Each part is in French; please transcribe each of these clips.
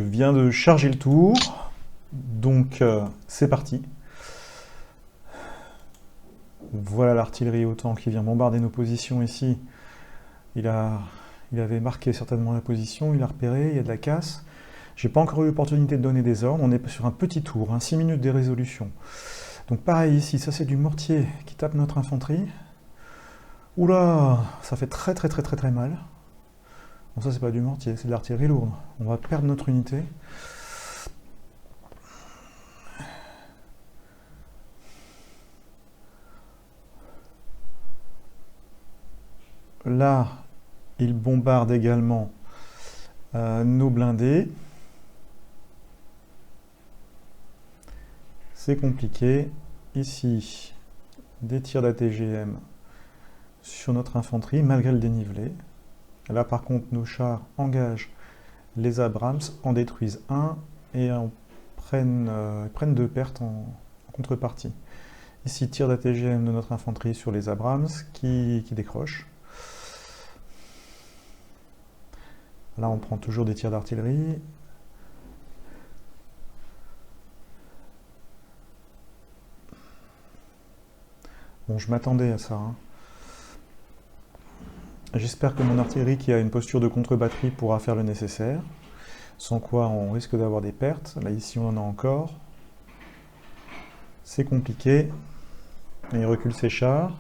viens de charger le tour, donc c'est parti. Voilà l'artillerie OTAN qui vient bombarder nos positions ici. Il avait marqué certainement la position, il a repéré, il y a de la casse. J'ai pas encore eu l'opportunité de donner des ordres, on est sur un petit tour, 6 minutes de résolution. Donc pareil ici, ça c'est du mortier qui tape notre infanterie. Oula, ça fait très très très très très mal. Bon, ça c'est pas du mortier, c'est de l'artillerie lourde. On va perdre notre unité. Là, il bombarde également nos blindés. C'est compliqué. Ici, des tirs d'ATGM sur notre infanterie, malgré le dénivelé. Là, par contre, nos chars engagent les Abrams, en détruisent un et prennent 2 pertes en contrepartie. Ici, tir d'ATGM de notre infanterie sur les Abrams qui décrochent. Là, on prend toujours des tirs d'artillerie. Bon, je m'attendais à ça. J'espère que mon artillerie qui a une posture de contre-batterie pourra faire le nécessaire. Sans quoi, on risque d'avoir des pertes. Là, ici, on en a encore. C'est compliqué. Et il recule ses chars.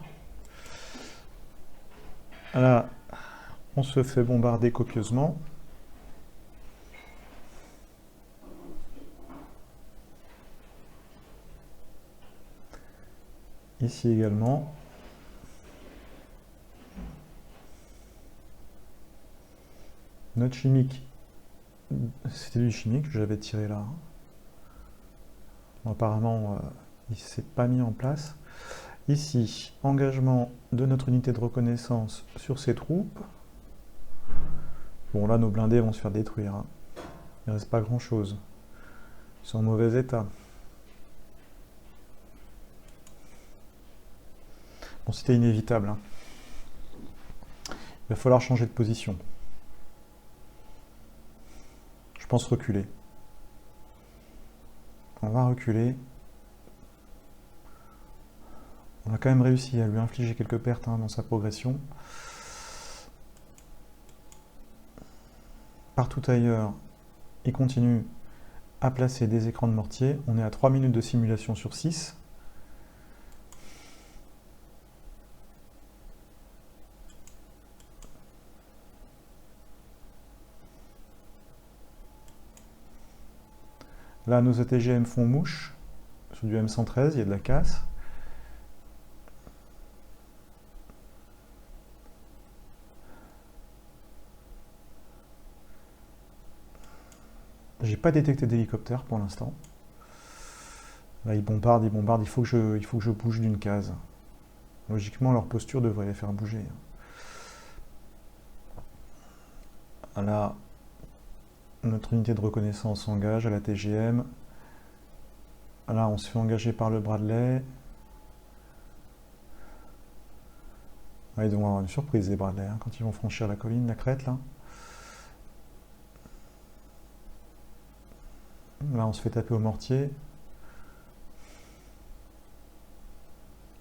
Là, on se fait bombarder copieusement. Ici également. Notre chimique, c'était du chimique que j'avais tiré là. Bon, apparemment, il ne s'est pas mis en place. Ici, engagement de notre unité de reconnaissance sur ces troupes. Bon, là, nos blindés vont se faire détruire. Il ne reste pas grand-chose. Ils sont en mauvais état. Bon, c'était inévitable. Il va falloir changer de position. Je pense reculer. On va reculer. On a quand même réussi à lui infliger quelques pertes dans sa progression. Partout ailleurs, il continue à placer des écrans de mortier. On est à 3 minutes de simulation sur 6. Là, nos ATGM font mouche. Sur du M113, il y a de la casse. J'ai pas détecté d'hélicoptère pour l'instant. Là, ils bombardent, il faut que je bouge d'une case. Logiquement, leur posture devrait les faire bouger. Là, notre unité de reconnaissance s'engage à la TGM. Là, on se fait engager par le Bradley. Ils vont avoir une surprise, les Bradley, quand ils vont franchir la colline, la crête, là. Là, on se fait taper au mortier.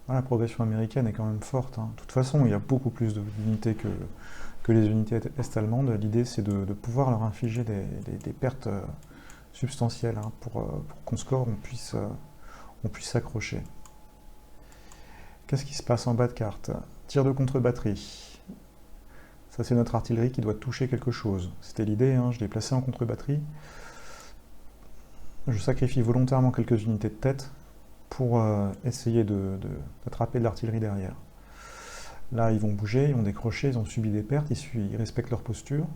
La progression américaine est quand même forte. De toute façon, il y a beaucoup plus d'unités que les unités est-allemandes. L'idée, c'est de pouvoir leur infliger des pertes substantielles pour qu'on score, on puisse s'accrocher. Qu'est-ce qui se passe en bas de carte? Tir de contre-batterie. Ça, c'est notre artillerie qui doit toucher quelque chose. C'était l'idée, je l'ai placé en contre-batterie. Je sacrifie volontairement quelques unités de tête pour essayer d'attraper de l'artillerie derrière. Là, ils vont bouger, ils vont décrocher, ils ont subi des pertes, ils respectent leur posture.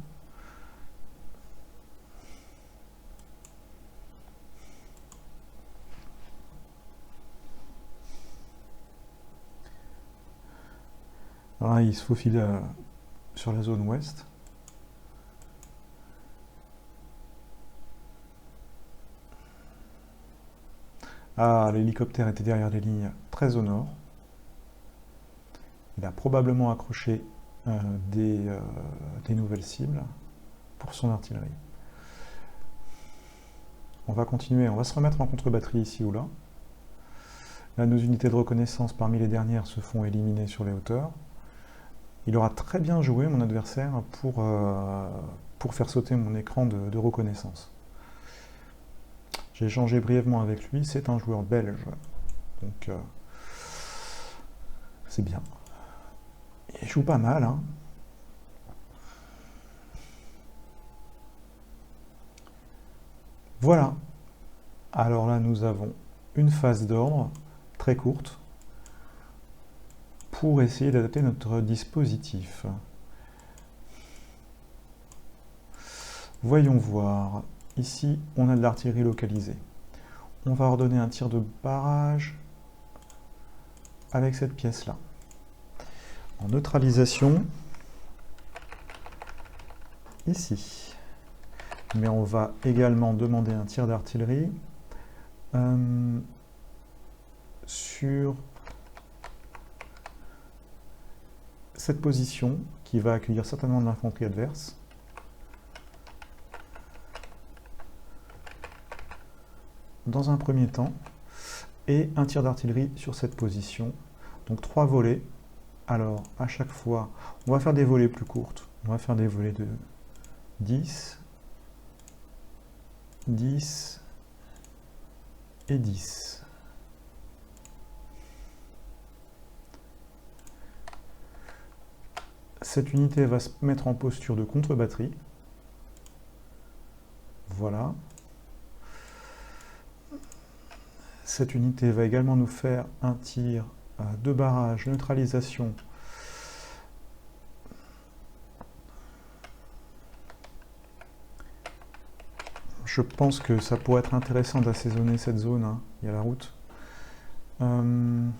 Là, ils se faufilent sur la zone ouest. Ah, l'hélicoptère était derrière les lignes très au nord. Il a probablement accroché des nouvelles cibles pour son artillerie. On va continuer, on va se remettre en contre-batterie ici ou là. Là, nos unités de reconnaissance parmi les dernières se font éliminer sur les hauteurs. Il aura très bien joué, mon adversaire, pour faire sauter mon écran de reconnaissance. J'ai échangé brièvement avec lui, c'est un joueur belge. Donc, c'est bien. Il joue pas mal, hein. Voilà. Alors là, nous avons une phase d'ordre très courte pour essayer d'adapter notre dispositif. Voyons voir. Ici, on a de l'artillerie localisée. On va ordonner un tir de barrage avec cette pièce-là. En neutralisation, ici. Mais on va également demander un tir d'artillerie sur cette position qui va accueillir certainement de l'infanterie adverse. Dans un premier temps, et un tir d'artillerie sur cette position. Donc 3 volées. Alors, à chaque fois, on va faire des volées plus courtes. On va faire des volées de 10, 10 et 10. Cette unité va se mettre en posture de contre-batterie. Voilà. Cette unité va également nous faire un tir de barrage, neutralisation. Je pense que ça pourrait être intéressant d'assaisonner cette zone. Hein. Il y a la route. Il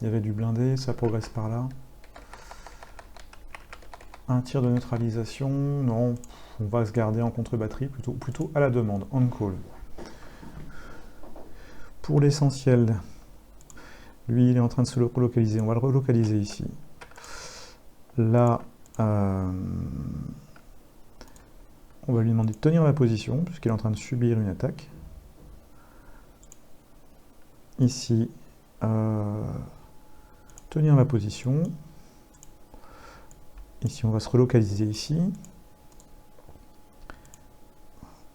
y avait du blindé, ça progresse par là. Un tir de neutralisation, non, on va se garder en contre-batterie, plutôt à la demande, on call. Pour l'essentiel, lui, il est en train de se relocaliser. On va le relocaliser ici. Là, on va lui demander de tenir la position, puisqu'il est en train de subir une attaque. Ici, tenir la position. Ici, on va se relocaliser ici.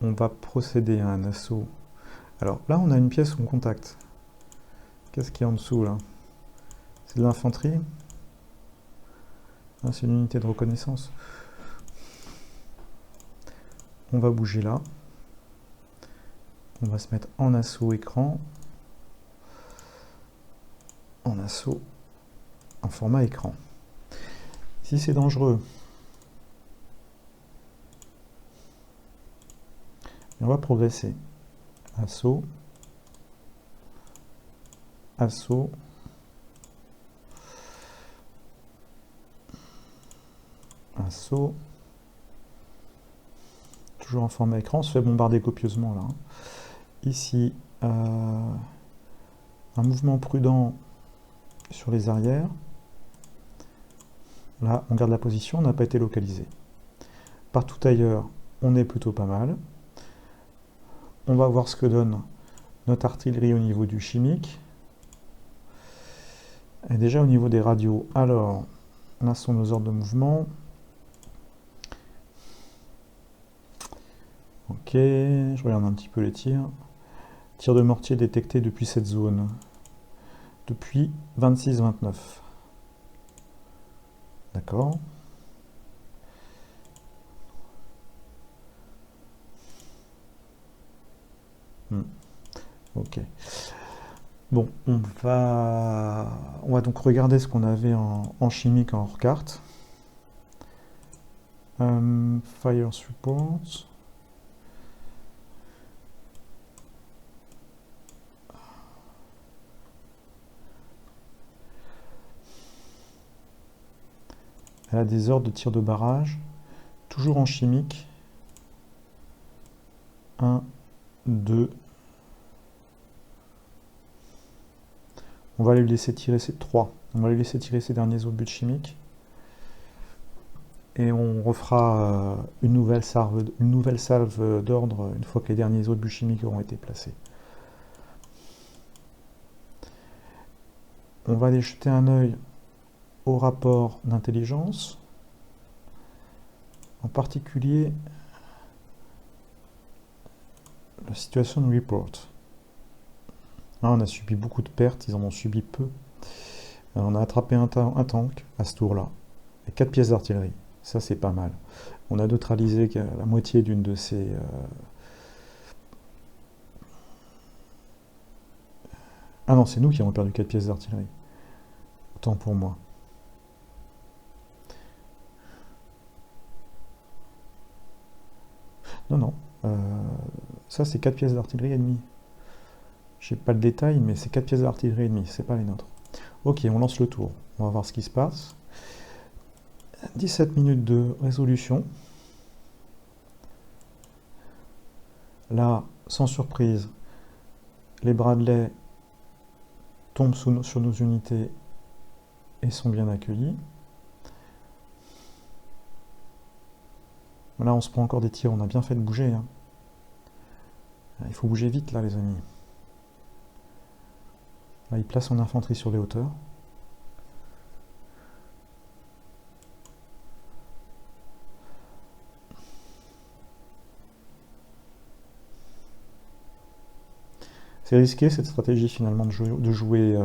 On va procéder à un assaut. Alors là, on a une pièce en contact. Qu'est-ce qu'il y a en dessous, là? C'est de l'infanterie? Ah, c'est une unité de reconnaissance. On va bouger là. On va se mettre en assaut écran. En assaut en format écran. Si c'est dangereux, on va progresser. Assaut, assaut, assaut. Toujours en format écran, on se fait bombarder copieusement là. Ici, un mouvement prudent sur les arrières. Là, on garde la position, on n'a pas été localisé. Partout ailleurs, on est plutôt pas mal. On va voir ce que donne notre artillerie au niveau du chimique. Et déjà au niveau des radios. Alors, là sont nos ordres de mouvement. Ok, je regarde un petit peu les tirs. Tir de mortier détecté depuis cette zone. Depuis 26-29. D'accord. Ok. Bon, on va donc regarder ce qu'on avait en chimique en hors carte. Fire support. Elle a des ordres de tir de barrage, toujours en chimique. 1, 2. On va lui laisser tirer ces 3. On va lui laisser tirer ces derniers obus chimiques. Et on refera une nouvelle salve d'ordre une fois que les derniers obus chimiques auront été placés. On va aller jeter un œil au rapport d'intelligence, en particulier la situation report. Là, on a subi beaucoup de pertes, ils en ont subi peu. Alors, on a attrapé un tank à ce tour-là, et 4 pièces d'artillerie. Ça, c'est pas mal. On a neutralisé la moitié d'une de ces... Ah non, c'est nous qui avons perdu 4 pièces d'artillerie. Autant pour moi. Non, non. Ça, c'est 4 pièces d'artillerie ennemie. Je n'ai pas le détail, mais c'est 4 pièces d'artillerie ennemie, c'est pas les nôtres. Ok, on lance le tour. On va voir ce qui se passe. 17 minutes de résolution. Là, sans surprise, les Bradley tombent sur nos unités et sont bien accueillis. Là, on se prend encore des tirs, on a bien fait de bouger. Hein. Il faut bouger vite, là, les amis. Là, il place son infanterie sur les hauteurs. C'est risqué, cette stratégie, finalement, de jouer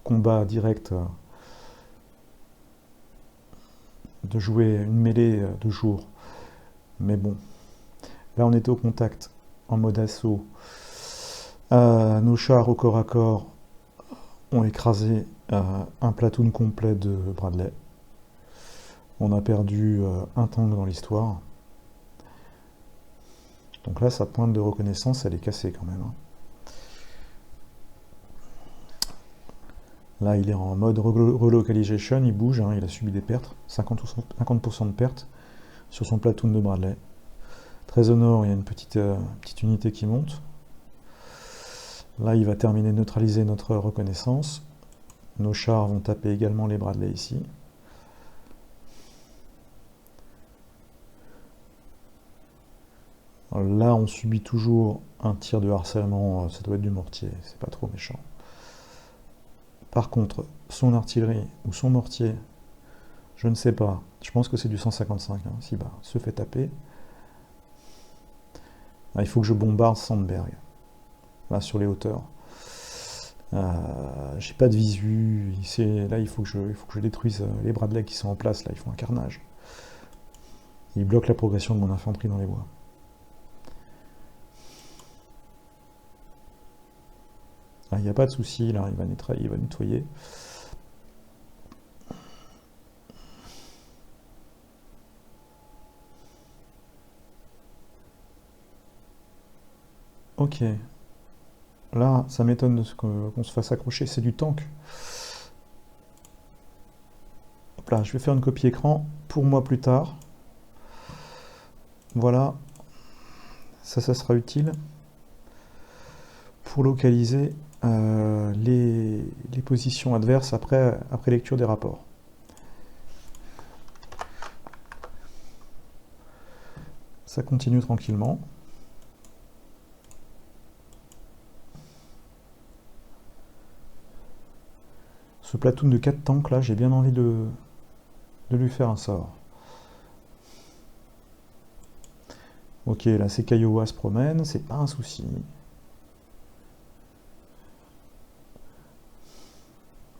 combat direct, de jouer une mêlée de jour. Mais bon, là, on était au contact, en mode assaut. Nos chars au corps à corps ont écrasé un platoon complet de Bradley. On a perdu un tank dans l'histoire. Donc là, sa pointe de reconnaissance, elle est cassée quand même. Hein. Là, il est en mode relocalization, il bouge, hein, il a subi des pertes, 50% de pertes sur son platoon de Bradley. Très au nord, il y a une petite unité qui monte. Là, il va terminer de neutraliser notre reconnaissance. Nos chars vont taper également les Bradley ici. Alors là, on subit toujours un tir de harcèlement, ça doit être du mortier, c'est pas trop méchant. Par contre, son artillerie ou son mortier, je ne sais pas, je pense que c'est du 155, hein, si bas, se fait taper. Là, il faut que je bombarde Sandberg, là sur les hauteurs. J'ai pas de visu, là il faut que je détruise les Bradley qui sont en place, là ils font un carnage. Ils bloquent la progression de mon infanterie dans les bois. Il n'y a pas de souci, là il va nettoyer. Ok. Là, ça m'étonne qu'on se fasse accrocher, c'est du tank. Hop là, je vais faire une copie écran pour moi plus tard. Voilà. Ça sera utile pour localiser les positions adverses après lecture des rapports. Ça continue tranquillement. Ce platoon de 4 tanks là, j'ai bien envie de lui faire un sort. Ok, là ces Kiowa se promènent, c'est pas un souci.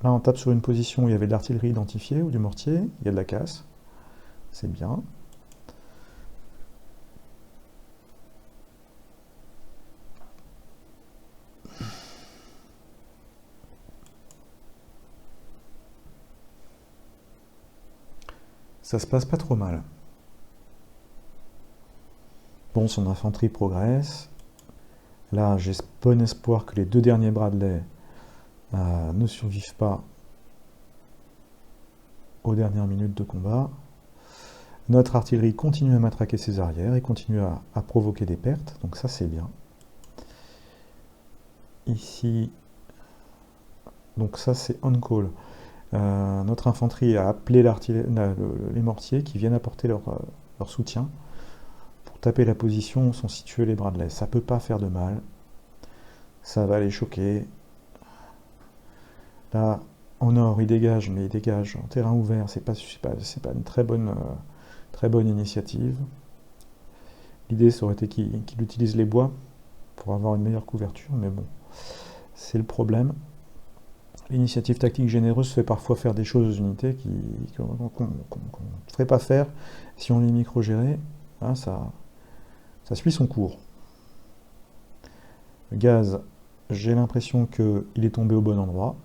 Là on tape sur une position où il y avait de l'artillerie identifiée ou du mortier, il y a de la casse. C'est bien. Ça se passe pas trop mal. Bon, son infanterie progresse. Là, j'ai bon espoir que les 2 derniers Bradley ne survivent pas aux dernières minutes de combat. Notre artillerie continue à matraquer ses arrières et continue à provoquer des pertes, donc ça c'est bien. Ici, donc ça c'est on call. Notre infanterie a appelé les mortiers qui viennent apporter leur soutien. Pour taper la position où sont situés les Bradley. Ça peut pas faire de mal. Ça va les choquer. Là, au nord, ils dégagent, mais ils dégagent en terrain ouvert. C'est pas une très bonne initiative. L'idée, ça aurait été qu'il utilise les bois pour avoir une meilleure couverture, mais bon, c'est le problème. L'initiative tactique généreuse fait parfois faire des choses aux unités qu'on ne ferait pas faire si on les micro-gérait. Hein, ça suit son cours. Le gaz, j'ai l'impression qu'il est tombé au bon endroit.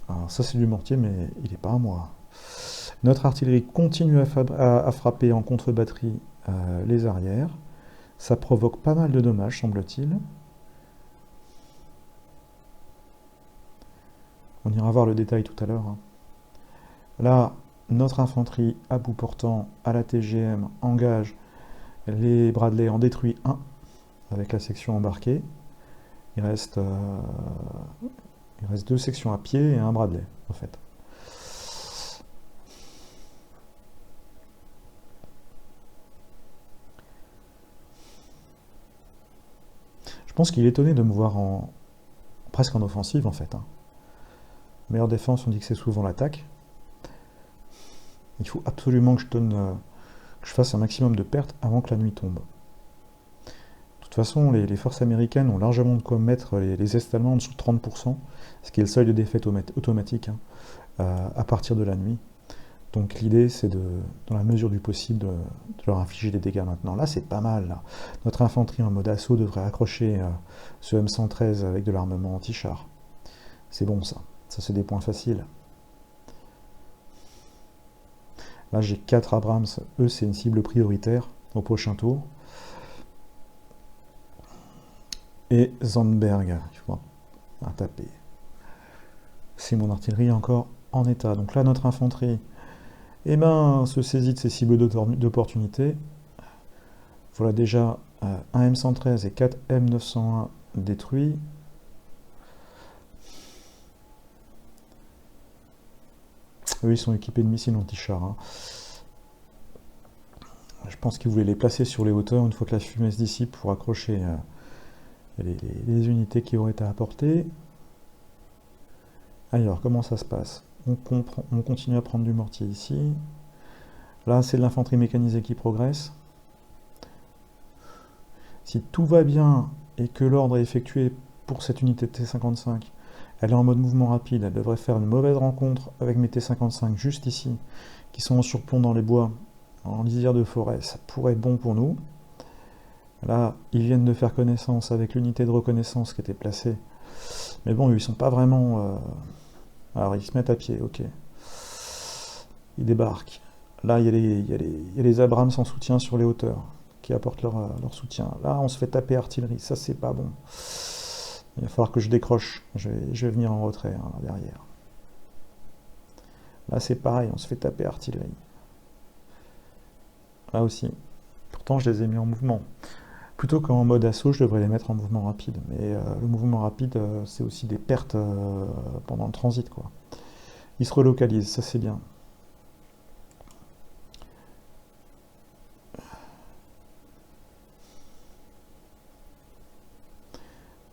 Alors ça c'est du mortier, mais il n'est pas à moi. Notre artillerie continue à frapper en contre-batterie les arrières. Ça provoque pas mal de dommages, semble-t-il. On ira voir le détail tout à l'heure. Hein. Là, notre infanterie à bout portant à la TGM engage. Les Bradley en détruit un avec la section embarquée. Il reste 2 sections à pied et un Bradley, en fait. Je pense qu'il est étonné de me voir presque en offensive, en fait. Hein. Meilleure défense, on dit que c'est souvent l'attaque. Il faut absolument que je fasse un maximum de pertes avant que la nuit tombe. De toute façon, les forces américaines ont largement de quoi mettre les Est allemands en dessous de 30%, ce qui est le seuil de défaite automatique à partir de la nuit. Donc l'idée, c'est dans la mesure du possible, de leur infliger des dégâts maintenant. Là, c'est pas mal. Là. Notre infanterie en mode assaut devrait accrocher ce M113 avec de l'armement anti-char. C'est bon, ça. Ça, c'est des points faciles. Là, j'ai 4 Abrams. Eux, c'est une cible prioritaire au prochain tour. Et Zandberg, il faut un taper. C'est mon artillerie encore en état. Donc là, notre infanterie se saisit de ces cibles d'opportunité. Voilà déjà un M113 et 4 M901 détruits. Eux, ils sont équipés de missiles anti-char. Hein. Je pense qu'ils voulaient les placer sur les hauteurs une fois que la fumée se dissipe pour accrocher les unités qui auraient été apportées. Alors, comment ça se passe ? On continue à prendre du mortier ici. Là, c'est de l'infanterie mécanisée qui progresse. Si tout va bien et que l'ordre est effectué pour cette unité de T55, elle est en mode mouvement rapide, elle devrait faire une mauvaise rencontre avec mes T55 juste ici, qui sont en surplomb dans les bois, en lisière de forêt. Ça pourrait être bon pour nous. Là, ils viennent de faire connaissance avec l'unité de reconnaissance qui était placée. Mais bon, ils sont pas vraiment... Alors, ils se mettent à pied, ok. Ils débarquent. Là, il y a les Abrams en soutien sur les hauteurs, qui apportent leur soutien. Là, on se fait taper artillerie. Ça, c'est pas bon. Il va falloir que je décroche. Je vais venir en retrait, hein, derrière. Là, c'est pareil. On se fait taper artillerie. Là aussi. Pourtant, je les ai mis en mouvement. Plutôt qu'en mode assaut, je devrais les mettre en mouvement rapide. Mais le mouvement rapide, c'est aussi des pertes pendant le transit, quoi. Ils se relocalisent, ça c'est bien.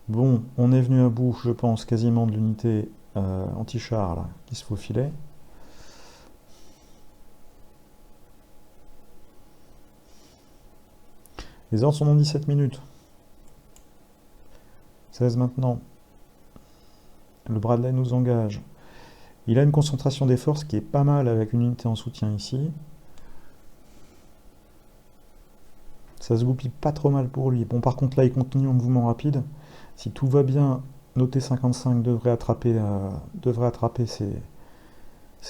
Bon, on est venu à bout, je pense, quasiment de l'unité anti-char là, qui se faufilait. Les ordres sont dans 17 minutes. 16 maintenant. Le Bradley nous engage. Il a une concentration des forces qui est pas mal avec une unité en soutien ici. Ça se goupille pas trop mal pour lui. Bon, par contre, là, il continue en mouvement rapide. Si tout va bien, nos T55 devrait attraper ces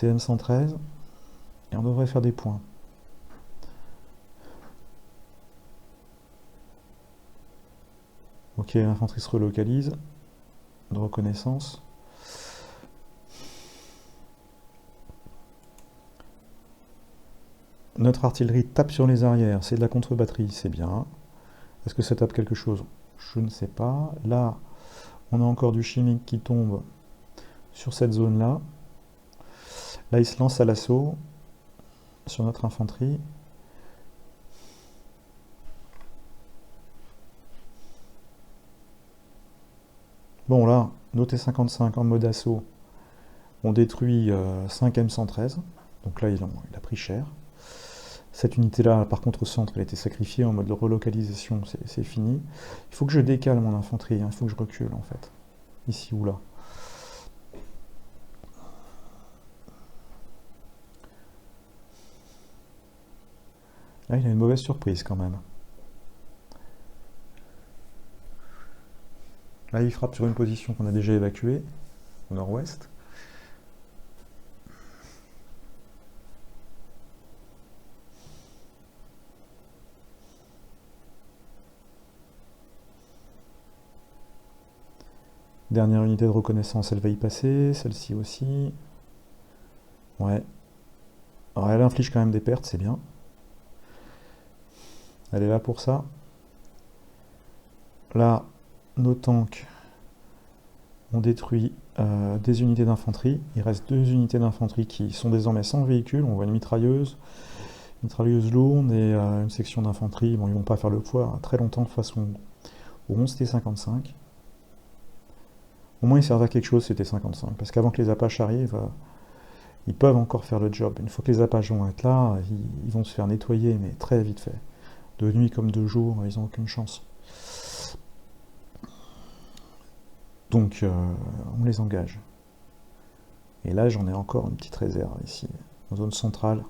M113. Et on devrait faire des points. Ok, l'infanterie se relocalise. De reconnaissance. Notre artillerie tape sur les arrières. C'est de la contre-batterie, c'est bien. Est-ce que ça tape quelque chose? Je ne sais pas. Là, on a encore du chimique qui tombe sur cette zone-là. Là, il se lance à l'assaut sur notre infanterie. Bon, là, nos T-55 en mode assaut ont détruit 5 M113. Donc là, il a pris cher. Cette unité-là, par contre, au centre, elle a été sacrifiée en mode de relocalisation, c'est fini. Il faut que je décale mon infanterie, hein, il faut que je recule, en fait. Ici ou là. Là, il a une mauvaise surprise, quand même. Là, il frappe sur une position qu'on a déjà évacuée, au nord-ouest. Dernière unité de reconnaissance, elle va y passer, celle-ci aussi. Ouais. Alors, elle inflige quand même des pertes, c'est bien. Elle est là pour ça. Là, nos tanks ont détruit des unités d'infanterie. Il reste 2 unités d'infanterie qui sont désormais sans véhicule. On voit une mitrailleuse lourde et une section d'infanterie. Bon, ils vont pas faire le poids très longtemps face au 11 T-55. Au moins, ils servent à quelque chose, ces T-55. Parce qu'avant que les Apaches arrivent, ils peuvent encore faire le job. Une fois que les Apaches vont être là, ils vont se faire nettoyer, mais très vite fait. De nuit comme de jour, ils n'ont aucune chance. Donc, on les engage. Et là, j'en ai encore une petite réserve ici, en zone centrale.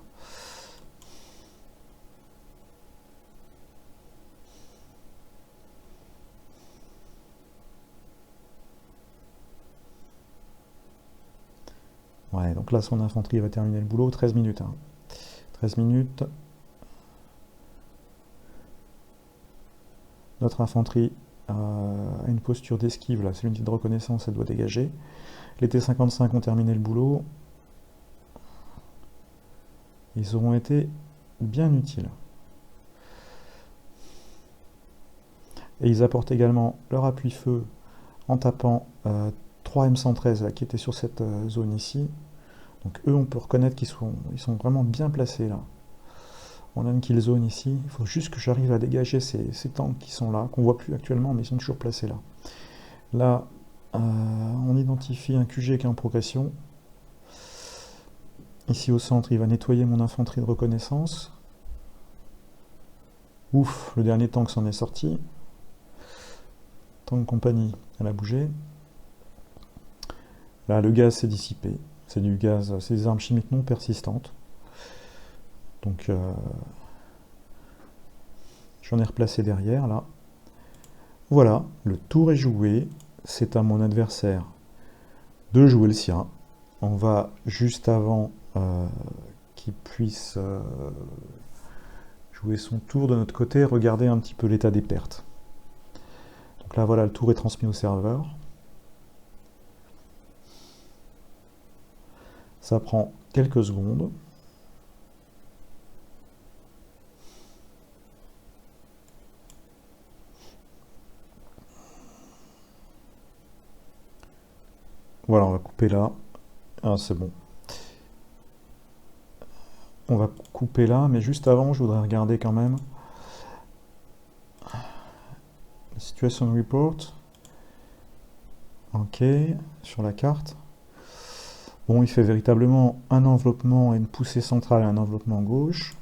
Ouais, donc là, son infanterie va terminer le boulot. 13 minutes. Hein. 13 minutes. Notre infanterie a une posture d'esquive. Là, c'est l'unité de reconnaissance, elle doit dégager. Les T-55 ont terminé le boulot. Ils auront été bien utiles. Et ils apportent également leur appui-feu en tapant 3 M113 là, qui étaient sur cette zone ici. Donc eux, on peut reconnaître qu'ils sont vraiment bien placés là. On a une kill zone ici. Il faut juste que j'arrive à dégager ces tanks qui sont là, qu'on voit plus actuellement, mais ils sont toujours placés là. Là, on identifie un QG qui est en progression. Ici au centre, il va nettoyer mon infanterie de reconnaissance. Ouf, le dernier tank s'en est sorti. Tank compagnie, elle a bougé. Là, le gaz s'est dissipé. C'est du gaz, c'est des armes chimiques non persistantes. Donc, j'en ai replacé derrière, là. Voilà, le tour est joué. C'est à mon adversaire de jouer le sien. On va, juste avant qu'il puisse jouer son tour de notre côté, regarder un petit peu l'état des pertes. Donc là, voilà, le tour est transmis au serveur. Ça prend quelques secondes. Voilà, on va couper là. Ah, c'est bon. On va couper là, mais juste avant, je voudrais regarder quand même la situation report. Ok, sur la carte. Bon, il fait véritablement un enveloppement et une poussée centrale et un enveloppement gauche.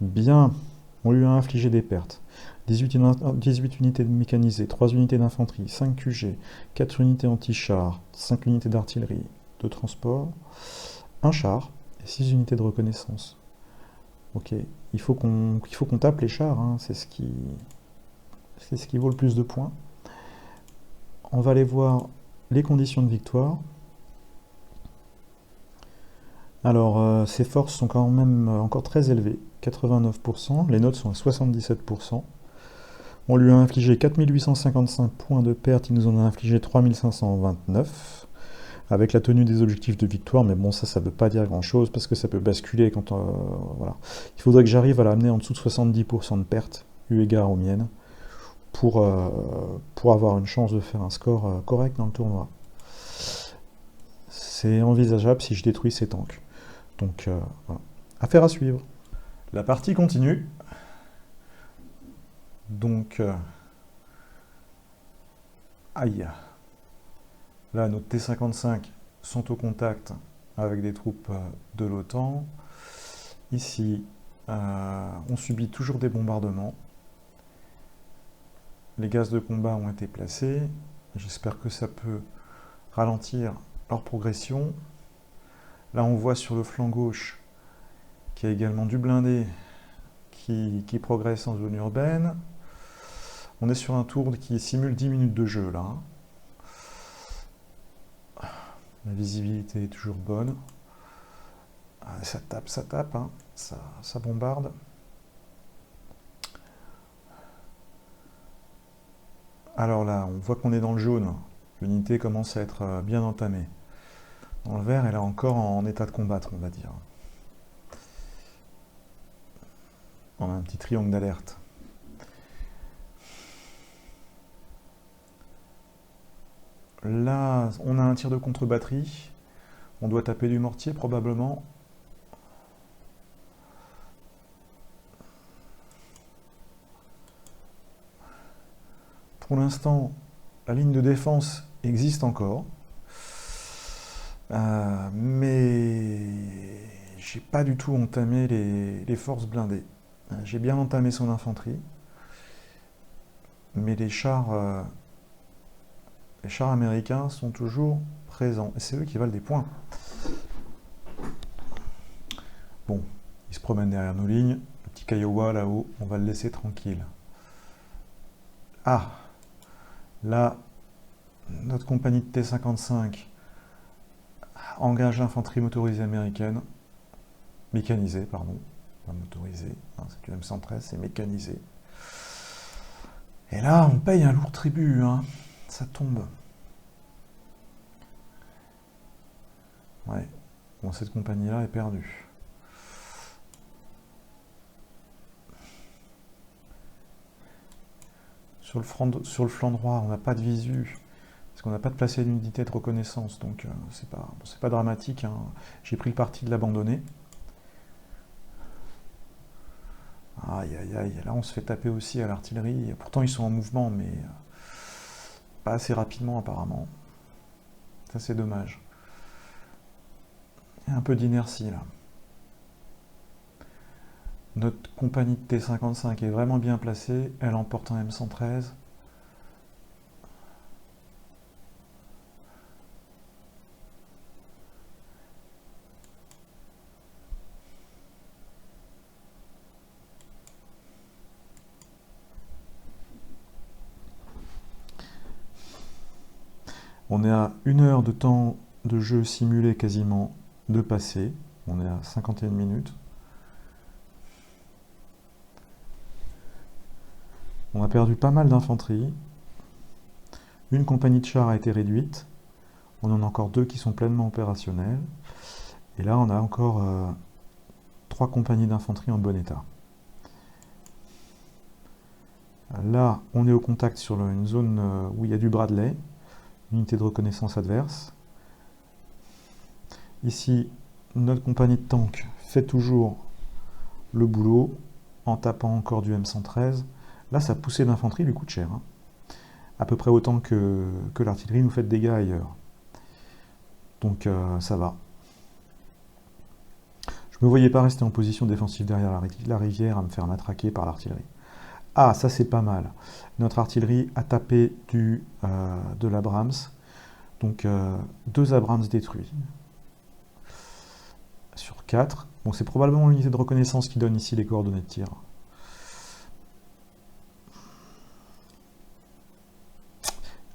Bien, on lui a infligé des pertes. 18 unités mécanisées, 3 unités d'infanterie, 5 QG, 4 unités anti-char, 5 unités d'artillerie, de transport, un char et 6 unités de reconnaissance. Ok, il faut qu'on tape les chars, hein, c'est ce qui vaut le plus de points. On va aller voir les conditions de victoire. Alors, ces forces sont quand même encore très élevées, 89%, les notes sont à 77%. On lui a infligé 4855 points de perte, il nous en a infligé 3529. avec la tenue des objectifs de victoire, mais bon, ça veut pas dire grand-chose, parce que ça peut basculer quand... voilà. Il faudrait que j'arrive à l'amener en dessous de 70% de pertes, eu égard aux miennes, pour avoir une chance de faire un score correct dans le tournoi. C'est envisageable si je détruis ces tanks. Donc, voilà. Affaire à suivre. La partie continue. Donc, aïe. Là, nos T-55 sont au contact avec des troupes de l'OTAN. Ici, on subit toujours des bombardements. Les gaz de combat ont été placés. J'espère que ça peut ralentir leur progression. Là, on voit sur le flanc gauche qu'il y a également du blindé qui progresse en zone urbaine. On est sur un tour qui simule 10 minutes de jeu, là. La visibilité est toujours bonne. Ça tape, hein. Ça bombarde. Alors là, on voit qu'on est dans le jaune. L'unité commence à être bien entamée. Dans le vert, elle est encore en état de combattre, on va dire. On a un petit triangle d'alerte. Là, on a un tir de contre-batterie. On doit taper du mortier, probablement. Pour l'instant, la ligne de défense existe encore. Mais j'ai pas du tout entamé les forces blindées. J'ai bien entamé son infanterie. Mais les chars américains sont toujours présents. Et c'est eux qui valent des points. Bon, ils se promènent derrière nos lignes. Le petit Kiowa là-haut, on va le laisser tranquille. Ah, là, notre compagnie de T-55 engage l'infanterie motorisée américaine. Mécanisée, pardon. Pas motorisée. Hein, c'est du M113, c'est mécanisé. Et là, on paye un lourd tribut. Hein. Ça tombe. Ouais. Bon, cette compagnie-là est perdue. Sur le flanc droit, on n'a pas de visu, parce qu'on n'a pas de placé d'unité de reconnaissance, donc c'est pas dramatique. Hein. J'ai pris le parti de l'abandonner. Aïe, aïe, aïe, là on se fait taper aussi à l'artillerie. Pourtant ils sont en mouvement, mais pas assez rapidement apparemment. Ça c'est dommage. Il y a un peu d'inertie là. Notre compagnie de T-55 est vraiment bien placée, elle emporte un M113. On est à 1 heure de temps de jeu simulé quasiment de passé. On est à 51 minutes. On a perdu pas mal d'infanterie. Une compagnie de chars a été réduite. On en a encore 2 qui sont pleinement opérationnels. Et là, on a encore 3 compagnies d'infanterie en bon état. Là, on est au contact sur une zone où il y a du Bradley, unité de reconnaissance adverse. Ici, notre compagnie de tanks fait toujours le boulot en tapant encore du M113. Là, sa poussée d'infanterie lui coûte cher. Hein. À peu près autant que l'artillerie nous fait de dégâts ailleurs. Donc ça va. Je ne me voyais pas rester en position défensive derrière la rivière à me faire matraquer par l'artillerie. Ah, ça c'est pas mal. Notre artillerie a tapé de l'Abrams. Donc 2 Abrams détruits. Sur 4. Bon, c'est probablement l'unité de reconnaissance qui donne ici les coordonnées de tir.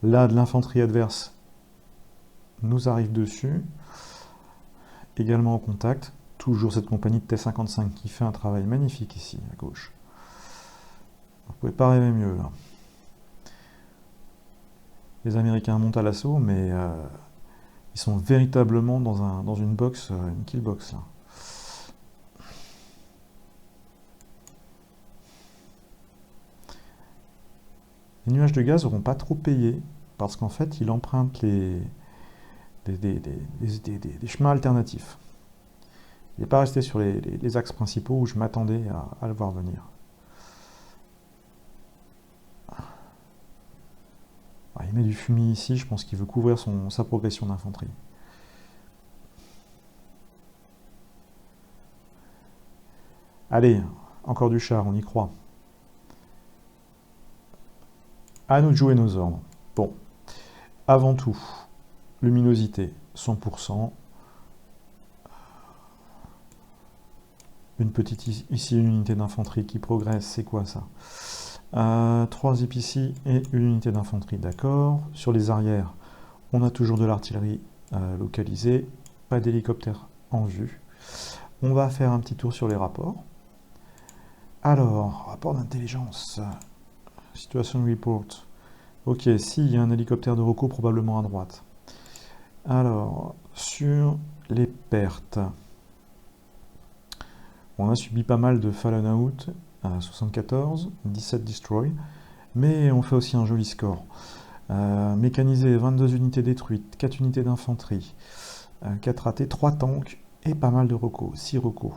Là, de l'infanterie adverse nous arrive dessus. Également au contact. Toujours cette compagnie de T-55 qui fait un travail magnifique ici, à gauche. Vous ne pouvez pas rêver mieux, là. Les Américains montent à l'assaut, mais Ils sont véritablement dans une box, une kill box là. Les nuages de gaz n'auront pas trop payé parce qu'en fait, il emprunte des chemins alternatifs. Il n'est pas resté sur les axes principaux où je m'attendais à le voir venir. Il met du fumier ici, je pense qu'il veut couvrir sa progression d'infanterie. Allez, encore du char, on y croit. À nous de jouer nos ordres. Bon, avant tout, luminosité, 100%. Une petite ici, une unité d'infanterie qui progresse, c'est quoi ça 3 zip ici et une unité d'infanterie, d'accord. Sur les arrières, on a toujours de l'artillerie localisée, pas d'hélicoptère en vue. On va faire un petit tour sur les rapports. Alors, rapport d'intelligence, situation report. Ok, s'il y a un hélicoptère de recours probablement à droite. Alors, sur les pertes, on a subi pas mal de Fallen Out, 74, 17 destroy, mais on fait aussi un joli score. Mécanisé, 22 unités détruites, 4 unités d'infanterie, 4 ratés, 3 tanks et pas mal de recos, 6 recos.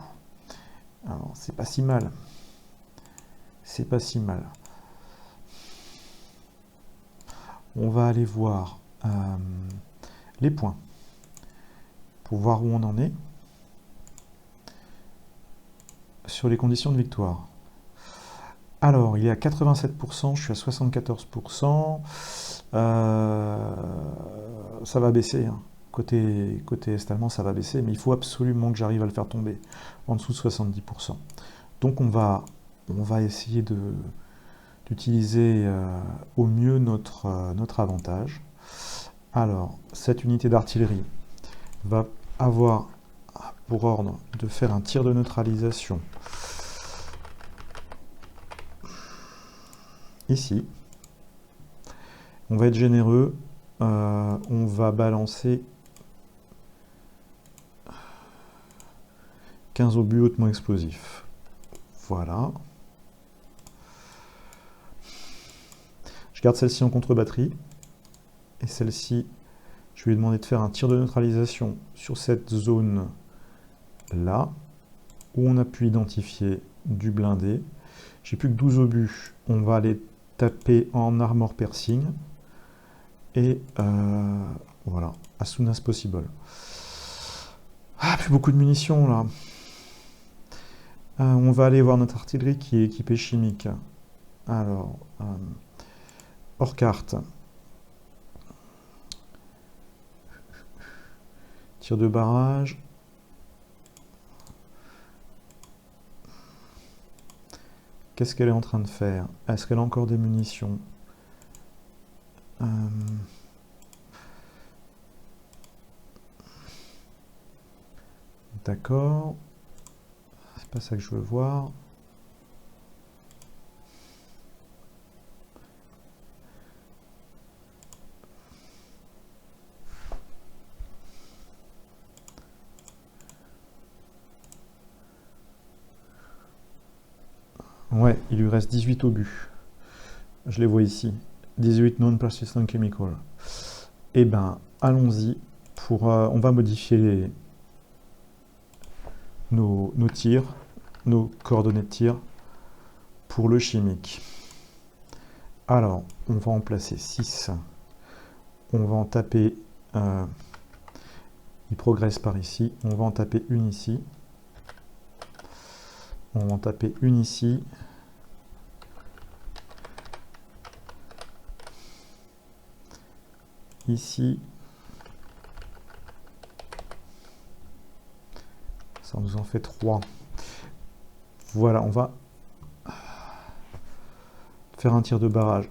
Alors, c'est pas si mal. C'est pas si mal. On va aller voir les points pour voir où on en est sur les conditions de victoire. Alors, il est à 87%, je suis à 74%. Ça va baisser. Hein. Côté Est allemand, ça va baisser, mais il faut absolument que j'arrive à le faire tomber en dessous de 70%. Donc on va essayer d'utiliser au mieux notre avantage. Alors, cette unité d'artillerie va avoir pour ordre de faire un tir de neutralisation ici. On va être généreux, on va balancer 15 obus hautement explosifs. Voilà. Je garde celle-ci en contre-batterie. Et celle-ci, je vais lui demander de faire un tir de neutralisation sur cette zone-là, où on a pu identifier du blindé. J'ai plus que 12 obus. On va aller taper en armor piercing. Et voilà, as soon as possible. Ah, plus beaucoup de munitions là. On va aller voir notre artillerie qui est équipée chimique. Alors, hors carte. Tir de barrage. Qu'est-ce qu'elle est en train de faire? Est-ce qu'elle a encore des munitions? D'accord. C'est pas ça que je veux voir. Ouais, il lui reste 18 obus. Je les vois ici. 18 non-persistent chemical. Eh ben, allons-y. On va modifier nos tirs, nos coordonnées de tir pour le chimique. Alors, on va en placer 6. On va en taper... il progresse par ici. On va en taper une ici. On va en taper une ici. Ici. Ça nous en fait 3. Voilà, on va faire un tir de barrage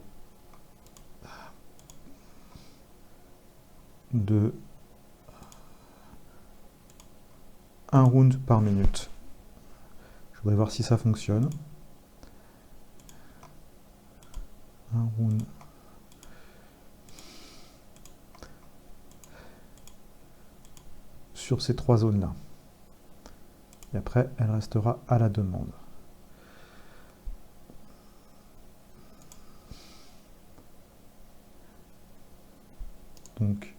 de 1 round par minute. Je voudrais voir si ça fonctionne. 1 round. sur ces 3 zones-là. Et après, elle restera à la demande. Donc,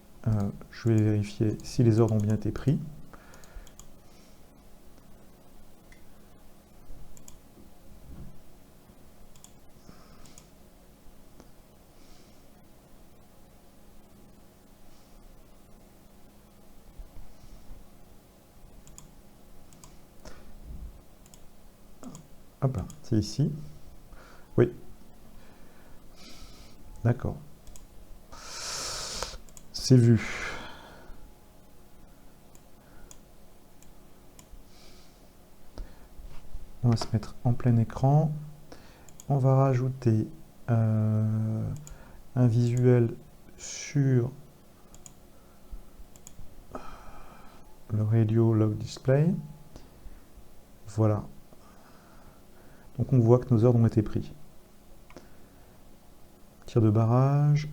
je vais vérifier si les ordres ont bien été pris. Hop là, c'est ici. Oui. D'accord. C'est vu. On va se mettre en plein écran. On va rajouter un visuel sur le Radio Log Display. Voilà. Donc on voit que nos ordres ont été pris. Tir de barrage,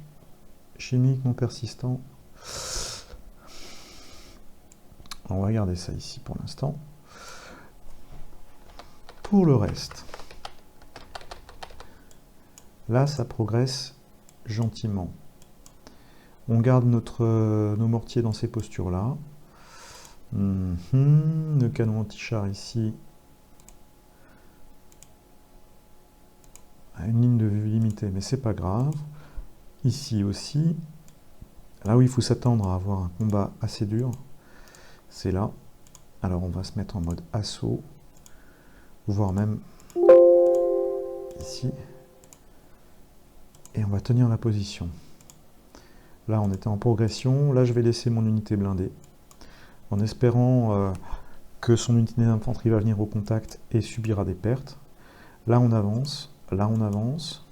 chimique non persistant. On va regarder ça ici pour l'instant. Pour le reste, là ça progresse gentiment. On garde nos mortiers dans ces postures-là. Le canon anti-char ici a une ligne de vue limitée, mais c'est pas grave. Ici aussi, là où il faut s'attendre à avoir un combat assez dur, c'est là. Alors on va se mettre en mode assaut, voire même ici. Et on va tenir la position. Là on était en progression, là je vais laisser mon unité blindée, en espérant que son unité d'infanterie va venir au contact et subira des pertes. Là on avance, là on avance.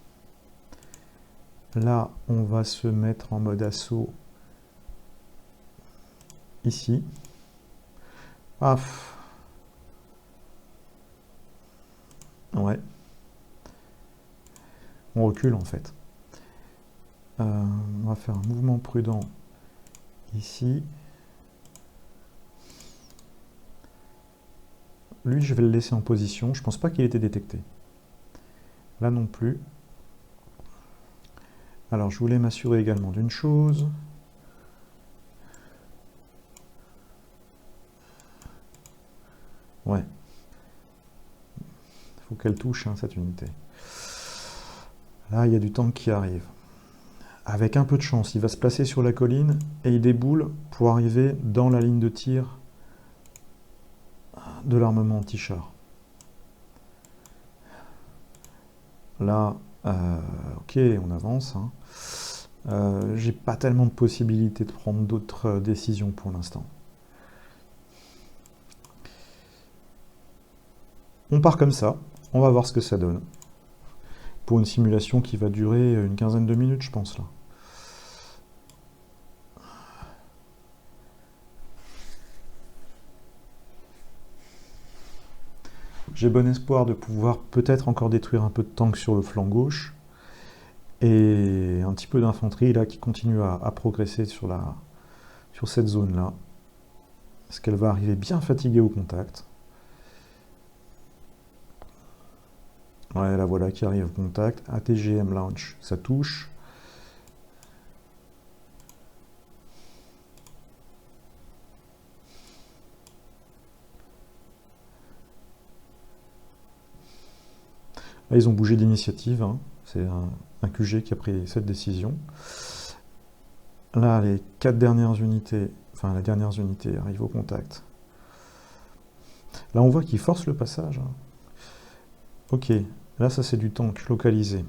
Là on va se mettre en mode assaut ici. Ah. Ouais. On recule en fait. On va faire un mouvement prudent ici. Lui, je vais le laisser en position. Je pense pas qu'il ait été détecté. Là non plus. Alors, je voulais m'assurer également d'une chose. Ouais. Il faut qu'elle touche cette unité. Là, il y a du tank qui arrive. Avec un peu de chance, il va se placer sur la colline et il déboule pour arriver dans la ligne de tir de l'armement anti-char. Là, ok, on avance. J'ai pas tellement de possibilités de prendre d'autres décisions pour l'instant. On part comme ça, on va voir ce que ça donne. Pour une simulation qui va durer une quinzaine de minutes, je pense, là. J'ai bon espoir de pouvoir peut-être encore détruire un peu de tank sur le flanc gauche. Et un petit peu d'infanterie là qui continue à progresser sur cette zone-là. Parce qu'elle va arriver bien fatiguée au contact. Ouais, la voilà qui arrive au contact. ATGM launch, ça touche. Là, ils ont bougé d'initiative. C'est un QG qui a pris cette décision. Là, les 4 dernières unités, enfin, les dernières unités arrivent au contact. Là, on voit qu'ils forcent le passage. Ok, là, ça, c'est du tank localisé.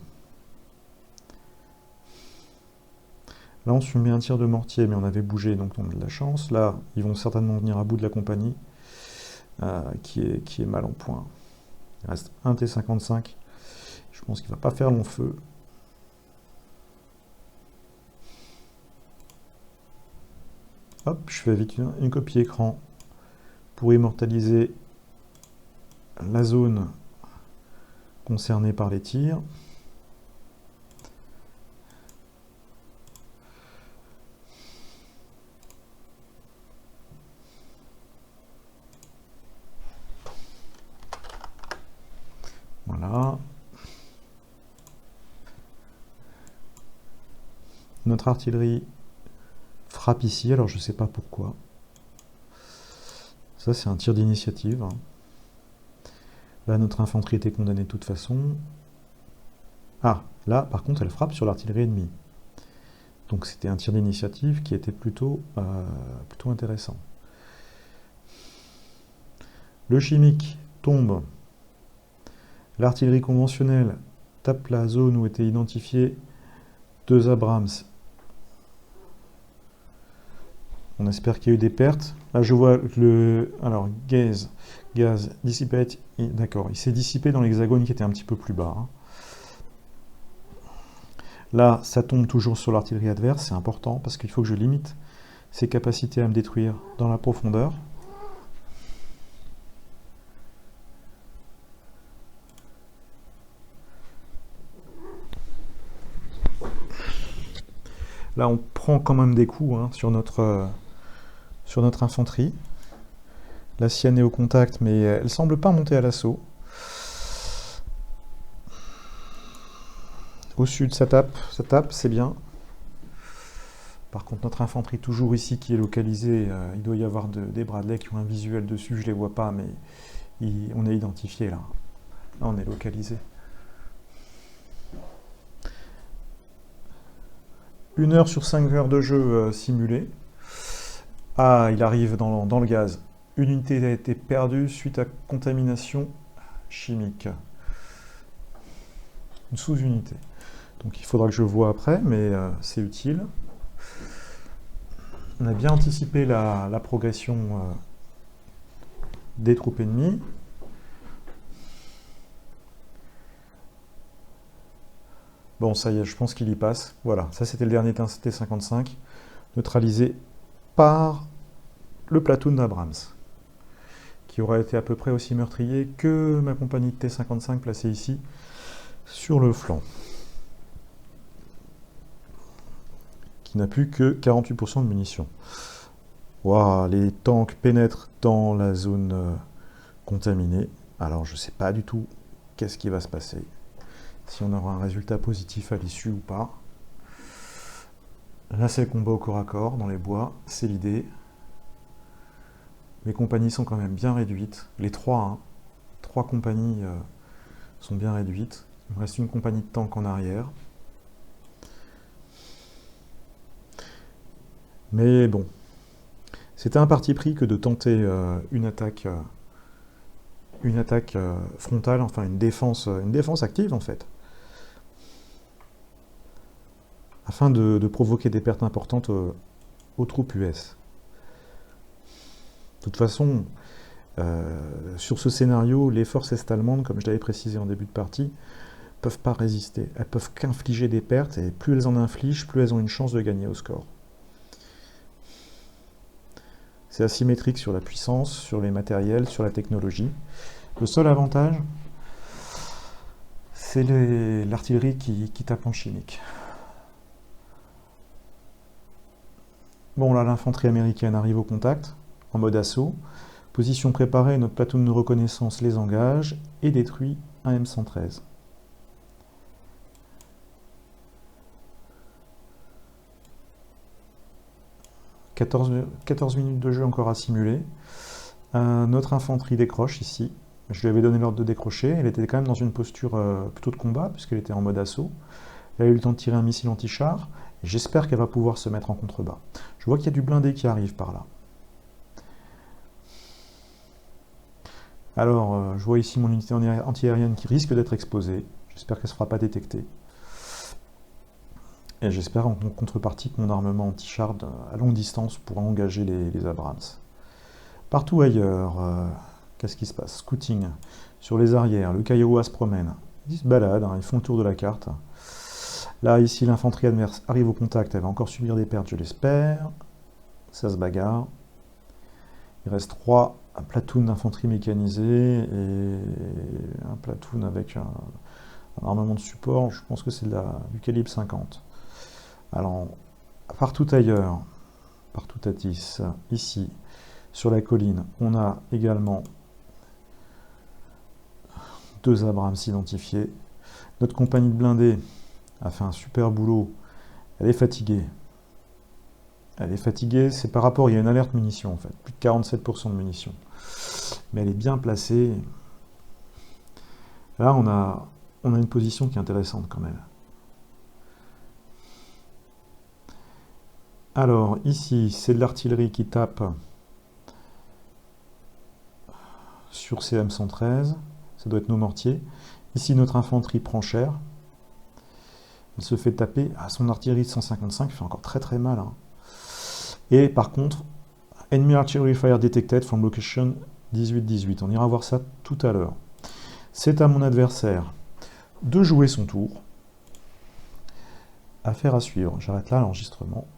Là, on se met un tir de mortier, mais on avait bougé, donc on a de la chance. Là, ils vont certainement venir à bout de la compagnie, qui est mal en point. Il reste un T-55. Je pense qu'il ne va pas faire long feu. Hop, je fais vite une copie écran pour immortaliser la zone concernée par les tirs. Voilà. Notre artillerie frappe ici, alors je ne sais pas pourquoi. Ça, c'est un tir d'initiative. Là, notre infanterie était condamnée de toute façon. Ah, là, par contre, elle frappe sur l'artillerie ennemie. Donc, c'était un tir d'initiative qui était plutôt intéressant. Le chimique tombe. L'artillerie conventionnelle tape la zone où étaient identifiés 2 Abrams. On espère qu'il y a eu des pertes. Là, je vois le... Alors, gaz dissipate. D'accord, il s'est dissipé dans l'hexagone qui était un petit peu plus bas. Là, ça tombe toujours sur l'artillerie adverse. C'est important parce qu'il faut que je limite ses capacités à me détruire dans la profondeur. Là, on prend quand même des coups sur notre infanterie. La sienne est au contact, mais elle semble pas monter à l'assaut. Au sud, ça tape, c'est bien. Par contre, notre infanterie toujours ici qui est localisée, il doit y avoir des Bradley qui ont un visuel dessus, je les vois pas, mais on est identifié là. Là, on est localisé. 1 heure sur 5 heures de jeu simulé. Ah, il arrive dans le gaz. Une unité a été perdue suite à contamination chimique. Une sous-unité. Donc il faudra que je vois après, mais c'est utile. On a bien anticipé la progression des troupes ennemies. Bon, ça y est, je pense qu'il y passe. Voilà, ça c'était le dernier T-55, neutralisé par le platoon d'Abrams, qui aura été à peu près aussi meurtrier que ma compagnie de T-55 placée ici, sur le flanc, qui n'a plus que 48% de munitions. Waouh, les tanks pénètrent dans la zone contaminée. Alors je ne sais pas du tout qu'est-ce qui va se passer, si on aura un résultat positif à l'issue ou pas. Là c'est le combat au corps à corps dans les bois, c'est l'idée. Mes compagnies sont quand même bien réduites. Les trois compagnies sont bien réduites. Il me reste une compagnie de tanks en arrière. Mais bon, c'était un parti pris que de tenter une attaque frontale, enfin une défense active en fait, afin de provoquer des pertes importantes aux troupes US. De toute façon, sur ce scénario, les forces est-allemandes, comme je l'avais précisé en début de partie, ne peuvent pas résister. Elles peuvent qu'infliger des pertes, et plus elles en infligent, plus elles ont une chance de gagner au score. C'est asymétrique sur la puissance, sur les matériels, sur la technologie. Le seul avantage, c'est l'artillerie qui tape en chimique. Bon, là, l'infanterie américaine arrive au contact, en mode assaut. Position préparée, notre platoon de reconnaissance les engage et détruit un M113. « 14 minutes de jeu encore à simuler. Notre infanterie décroche ici. Je lui avais donné l'ordre de décrocher. Elle était quand même dans une posture plutôt de combat, puisqu'elle était en mode assaut. Elle a eu le temps de tirer un missile anti-char. J'espère qu'elle va pouvoir se mettre en contrebas. Je vois qu'il y a du blindé qui arrive par là. Alors, je vois ici mon unité antiaérienne qui risque d'être exposée. J'espère qu'elle ne se fera pas détecter. Et j'espère en contrepartie que mon armement anti-char à longue distance pourra engager les Abrams. Partout ailleurs, qu'est-ce qui se passe? Scouting sur les arrières, le Kairouas se promène. Ils se baladent, ils font le tour de la carte. Là, ici, l'infanterie adverse arrive au contact, elle va encore subir des pertes, je l'espère. Ça se bagarre. Il reste 3 platoons d'infanterie mécanisée et un platoon avec un armement de support. Je pense que c'est du calibre 50. Alors, partout ailleurs, partout à 10, ici, sur la colline, on a également 2 Abrams identifiés. Notre compagnie de blindés a fait un super boulot. Elle est fatiguée. Elle est fatiguée, c'est par rapport, il y a une alerte munitions en fait, plus de 47% de munitions. Mais elle est bien placée. Là, on a une position qui est intéressante quand même. Alors, ici, c'est de l'artillerie qui tape sur CM113. Ça doit être nos mortiers. Ici, notre infanterie prend cher. Elle se fait taper. Ah, son artillerie de 155 fait encore très très mal. Hein. Et par contre, Enemy Artillery Fire Detected from Location 18-18. On ira voir ça tout à l'heure. C'est à mon adversaire de jouer son tour. Affaire à suivre. J'arrête là l'enregistrement.